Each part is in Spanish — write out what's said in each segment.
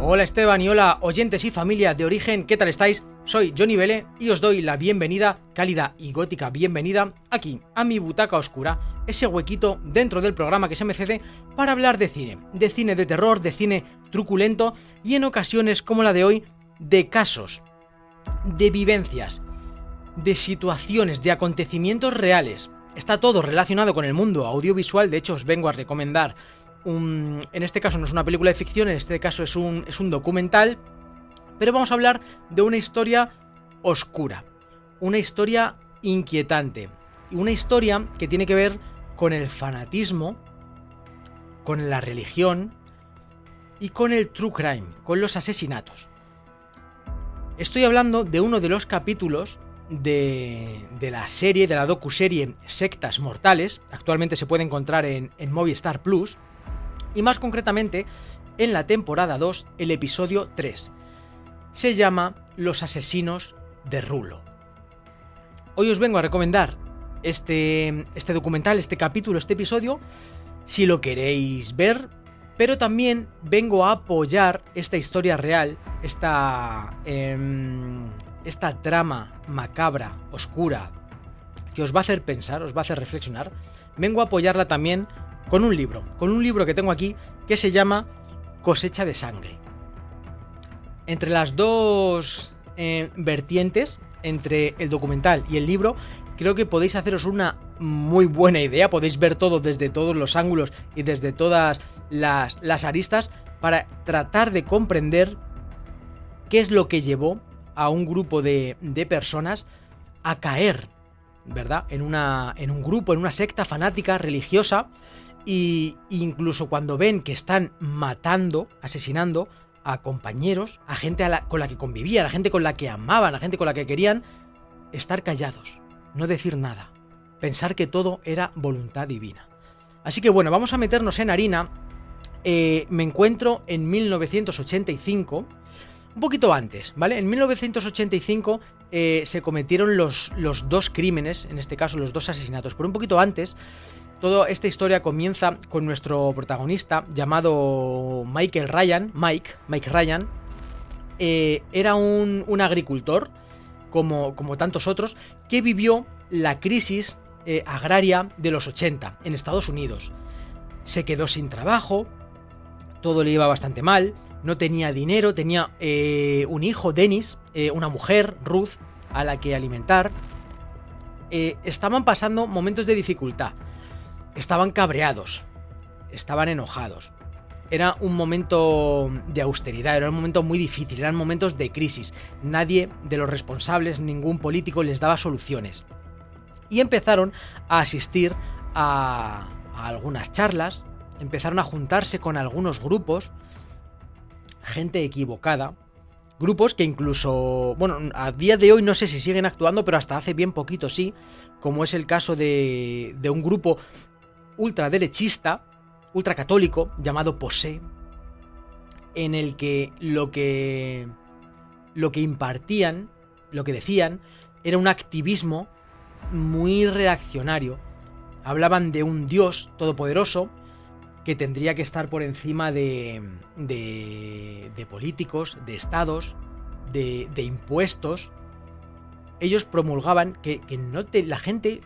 Hola Esteban y hola oyentes y familia de Origen, ¿qué tal estáis? Soy Johnny Vele y os doy la bienvenida, cálida y gótica bienvenida, aquí a mi butaca oscura, ese huequito dentro del programa que se me cede para hablar de cine de terror, de cine truculento y en ocasiones como la de hoy, de casos, de vivencias, de situaciones, de acontecimientos reales. Está todo relacionado con el mundo audiovisual, de hecho os vengo a recomendar en este caso no es una película de ficción, en este caso es un documental, pero vamos a hablar de una historia oscura, una historia inquietante, una historia que tiene que ver con el fanatismo, con la religión y con el true crime, con los asesinatos. Estoy hablando de uno de los capítulos de la serie, de la docuserie Sectas Mortales. Actualmente se puede encontrar en Movistar Plus. Y más concretamente, en la temporada 2, el episodio 3. Se llama Los asesinos de Rulo. Hoy os vengo a recomendar este documental, este capítulo, este episodio, si lo queréis ver, pero también vengo a apoyar esta historia real, esta trama macabra, oscura, que os va a hacer pensar, os va a hacer reflexionar. Vengo a apoyarla también con un libro que tengo aquí que se llama Cosecha de Sangre. Entre las dos vertientes, entre el documental y el libro, creo que podéis haceros una muy buena idea, podéis ver todo desde todos los ángulos y desde todas las aristas para tratar de comprender qué es lo que llevó a un grupo de personas a caer, ¿verdad? En un grupo, en una secta fanática religiosa. Y incluso cuando ven que están matando, asesinando a compañeros, a gente con la que convivían, a gente con la que amaban, a gente con la que querían, estar callados, no decir nada, pensar que todo era voluntad divina. Así que bueno, vamos a meternos en harina. Me encuentro en 1985, un poquito antes, ¿vale? En 1985 se cometieron los dos crímenes, en este caso los dos asesinatos, pero un poquito antes. Toda esta historia comienza con nuestro protagonista llamado Mike Ryan. Era un agricultor, como tantos otros, que vivió la crisis agraria de los 80 en Estados Unidos. Se quedó sin trabajo, todo le iba bastante mal, no tenía dinero, tenía un hijo, Dennis, una mujer, Ruth, a la que alimentar. Estaban pasando momentos de dificultad. Estaban cabreados, estaban enojados. Era un momento de austeridad, era un momento muy difícil, eran momentos de crisis. Nadie de los responsables, ningún político les daba soluciones. Y empezaron a asistir a algunas charlas, empezaron a juntarse con algunos grupos, gente equivocada, grupos que incluso, bueno, a día de hoy no sé si siguen actuando, pero hasta hace bien poquito sí, como es el caso de un grupo ultraderechista, ultracatólico, llamado POSE, en el que lo que impartían, lo que decían, era un activismo muy reaccionario. Hablaban de un Dios todopoderoso que tendría que estar por encima de políticos, de estados, de impuestos. Ellos promulgaban que la gente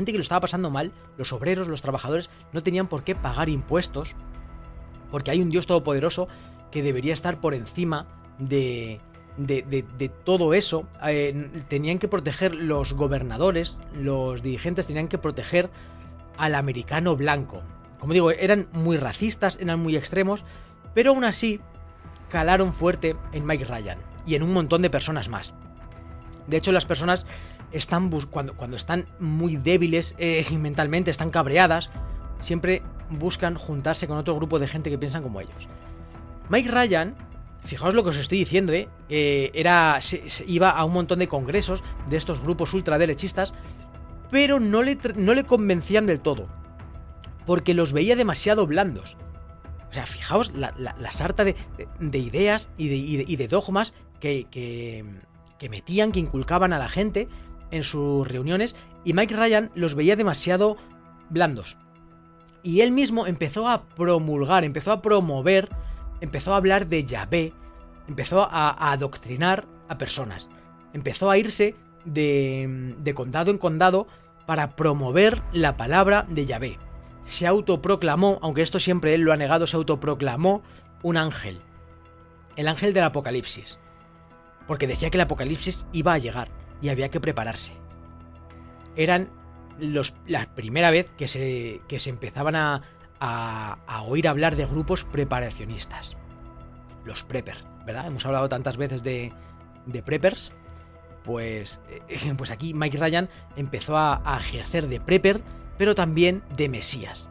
que lo estaba pasando mal, los obreros, los trabajadores, no tenían por qué pagar impuestos, porque hay un Dios todopoderoso que debería estar por encima de todo eso. Tenían que proteger los gobernadores, los dirigentes tenían que proteger al americano blanco. Como digo, eran muy racistas, eran muy extremos, pero aún así calaron fuerte en Mike Ryan y en un montón de personas más. De hecho, las personas están cuando están muy débiles mentalmente, están cabreadas, siempre buscan juntarse con otro grupo de gente que piensan como ellos. Mike Ryan, fijaos lo que os estoy diciendo, iba a un montón de congresos de estos grupos ultraderechistas, pero no le convencían del todo, porque los veía demasiado blandos. O sea, fijaos la sarta de ideas y de dogmas que metían, que inculcaban a la gente en sus reuniones, y Mike Ryan los veía demasiado blandos. Y él mismo empezó a promulgar, empezó a promover, empezó a hablar de Yahvé, empezó a adoctrinar a personas. Empezó a irse de condado en condado para promover la palabra de Yahvé. Se autoproclamó, aunque esto siempre él lo ha negado, se autoproclamó un ángel. El ángel del Apocalipsis. Porque decía que el Apocalipsis iba a llegar y había que prepararse. Eran la primera vez que se empezaban a oír hablar de grupos preparacionistas. Los preppers, ¿verdad? Hemos hablado tantas veces de preppers. Pues aquí Mike Ryan empezó a ejercer de prepper, pero también de mesías.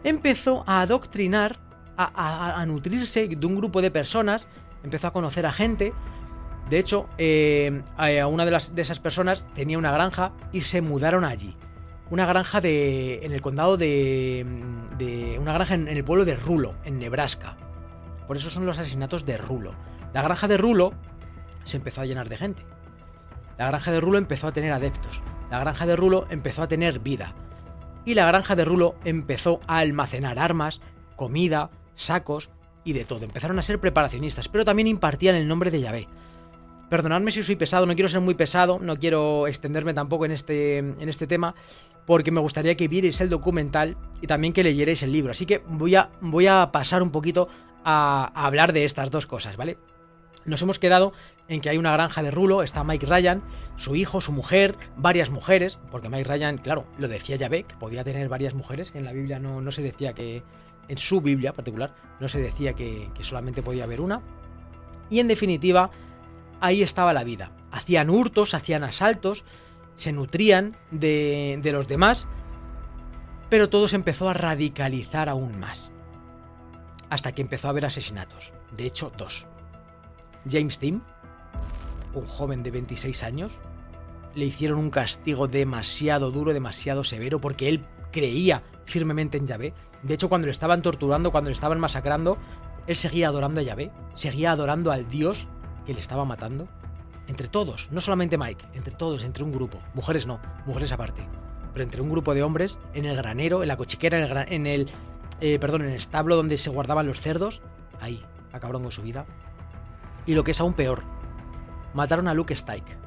Empezó a adoctrinar, a nutrirse de un grupo de personas, empezó a conocer a gente. De hecho, a una de esas personas tenía una granja y se mudaron allí. Una granja en el condado una granja en el pueblo de Rulo, en Nebraska. Por eso son los asesinatos de Rulo. La granja de Rulo se empezó a llenar de gente. La granja de Rulo empezó a tener adeptos. La granja de Rulo empezó a tener vida. Y la granja de Rulo empezó a almacenar armas, comida, sacos y de todo. Empezaron a ser preparacionistas, pero también impartían el nombre de Yahvé. Perdonadme si soy pesado, no quiero ser muy pesado, no quiero extenderme tampoco en este tema, porque me gustaría que vierais el documental y también que leyerais el libro. Así que voy a pasar un poquito a hablar de estas dos cosas, ¿vale? Nos hemos quedado en que hay una granja de Rulo, está Mike Ryan, su hijo, su mujer, varias mujeres, porque Mike Ryan, claro, lo decía Yahvé, que podía tener varias mujeres, que en la Biblia no se decía que, en su Biblia particular, no se decía que solamente podía haber una. Y en definitiva, ahí estaba la vida. Hacían hurtos, hacían asaltos, se nutrían de los demás, pero todo se empezó a radicalizar aún más. Hasta que empezó a haber asesinatos. De hecho, 2. James Dean, un joven de 26 años, le hicieron un castigo demasiado duro, demasiado severo, porque él creía firmemente en Yahvé. De hecho, cuando le estaban torturando, cuando le estaban masacrando, él seguía adorando a Yahvé, seguía adorando al Dios que le estaba matando. Entre todos, no solamente Mike, entre todos, entre un grupo. Mujeres no, mujeres aparte. Pero entre un grupo de hombres, en el granero, en la cochiquera, en el establo donde se guardaban los cerdos, ahí acabaron con su vida. Y lo que es aún peor, mataron a Luke Stike,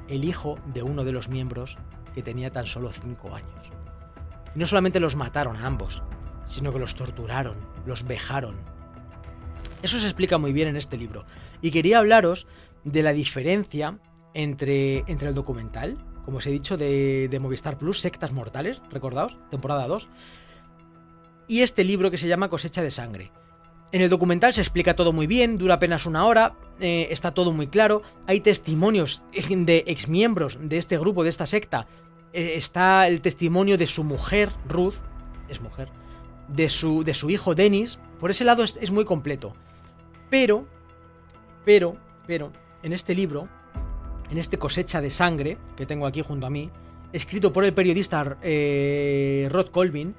el hijo de uno de los miembros que tenía tan solo 5 años. Y no solamente los mataron a ambos, sino que los torturaron, los vejaron. Eso se explica muy bien en este libro. Y quería hablaros de la diferencia entre el documental, como os he dicho, de Movistar Plus, Sectas Mortales, recordaos, temporada 2, y este libro que se llama Cosecha de Sangre. En el documental se explica todo muy bien, dura apenas 1 hora, está todo muy claro, hay testimonios de exmiembros de este grupo, de esta secta, está el testimonio de su mujer, Ruth, es mujer, de su hijo Dennis. Por ese lado es muy completo. Pero, en este libro, en este Cosecha de Sangre, que tengo aquí junto a mí, escrito por el periodista Rod Colvin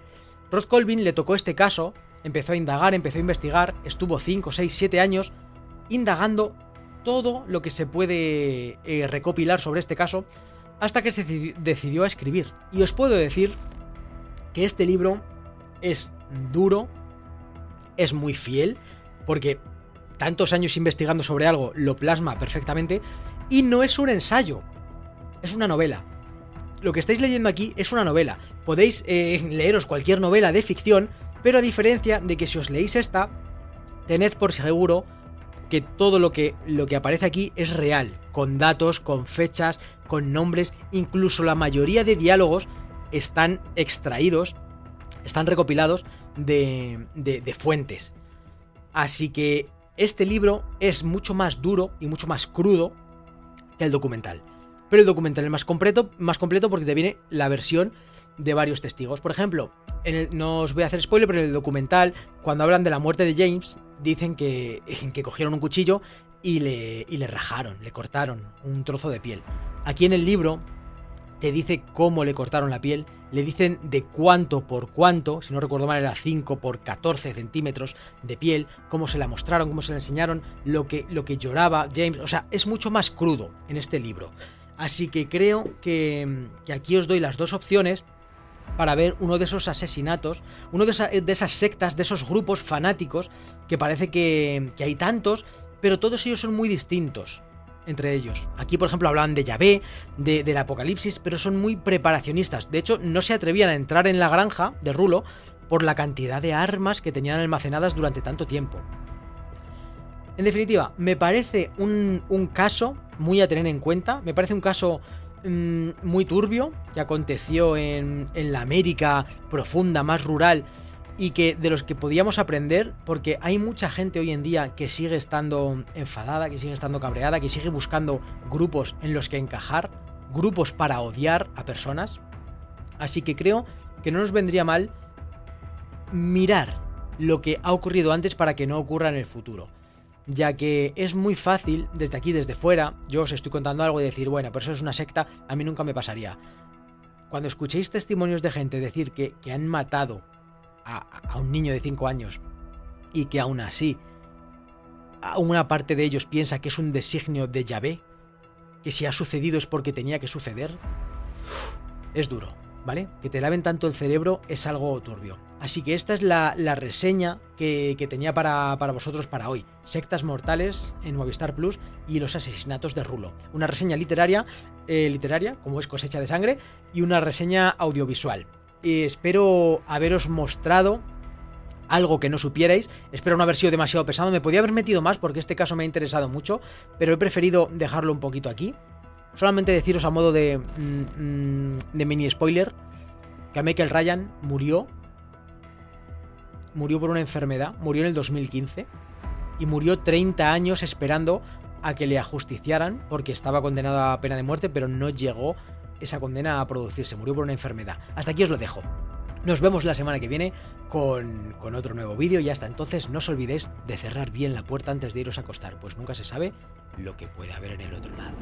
le tocó este caso, empezó a indagar, empezó a investigar, estuvo 5, 6, 7 años indagando todo lo que se puede recopilar sobre este caso, hasta que se decidió a escribir. Y os puedo decir que este libro es duro, es muy fiel, porque tantos años investigando sobre algo lo plasma perfectamente, y no es un ensayo, es una novela. Lo que estáis leyendo aquí es una novela. Podéis leeros cualquier novela de ficción, pero a diferencia de que si os leéis esta, tened por seguro que todo lo que aparece aquí es real, con datos, con fechas, con nombres, incluso la mayoría de diálogos están extraídos, están recopilados de fuentes. Así que este libro es mucho más duro y mucho más crudo que el documental. Pero el documental es más completo porque te viene la versión de varios testigos. Por ejemplo, no os voy a hacer spoiler, pero en el documental, cuando hablan de la muerte de James, dicen que cogieron un cuchillo y le rajaron, le cortaron un trozo de piel. Aquí en el libro te dice cómo le cortaron la piel, le dicen de cuánto por cuánto, si no recuerdo mal era 5 por 14 centímetros de piel, cómo se la mostraron, cómo se la enseñaron, lo que lloraba James. O sea, es mucho más crudo en este libro. Así que creo que aquí os doy las dos opciones para ver uno de esos asesinatos, uno de esas sectas, de esos grupos fanáticos, que parece que hay tantos, pero todos ellos son muy distintos entre ellos. Aquí, por ejemplo, hablaban de Yahvé, del Apocalipsis, pero son muy preparacionistas. De hecho, no se atrevían a entrar en la granja de Rulo por la cantidad de armas que tenían almacenadas durante tanto tiempo. En definitiva, me parece un caso muy a tener en cuenta, me parece un caso muy turbio que aconteció en la América profunda, más rural, y que de los que podíamos aprender, porque hay mucha gente hoy en día que sigue estando enfadada, que sigue estando cabreada, que sigue buscando grupos en los que encajar, grupos para odiar a personas. Así que creo que no nos vendría mal mirar lo que ha ocurrido antes para que no ocurra en el futuro, ya que es muy fácil desde aquí, desde fuera, yo os estoy contando algo y decir, bueno, pero eso es una secta, a mí nunca me pasaría. Cuando escuchéis testimonios de gente decir que han matado a un niño de 5 años y que aún así una parte de ellos piensa que es un designio de Yahvé, que si ha sucedido es porque tenía que suceder, es duro, ¿vale? Que te laven tanto el cerebro es algo turbio. Así que esta es la reseña que tenía para vosotros para hoy. Sectas mortales en Movistar Plus y los asesinatos de Rulo. Una reseña literaria, como es Cosecha de Sangre, y una reseña audiovisual. Espero haberos mostrado algo que no supierais. Espero no haber sido demasiado pesado. Me podía haber metido más porque este caso me ha interesado mucho, pero he preferido dejarlo un poquito aquí. Solamente deciros a modo de mini spoiler que Michael Ryan murió por una enfermedad, murió en el 2015 y murió 30 años esperando a que le ajusticiaran porque estaba condenado a pena de muerte, pero no llegó esa condena a producirse, murió por una enfermedad. Hasta aquí os lo dejo. Nos vemos la semana que viene con otro nuevo vídeo y hasta entonces no os olvidéis de cerrar bien la puerta antes de iros a acostar, pues nunca se sabe lo que puede haber en el otro lado.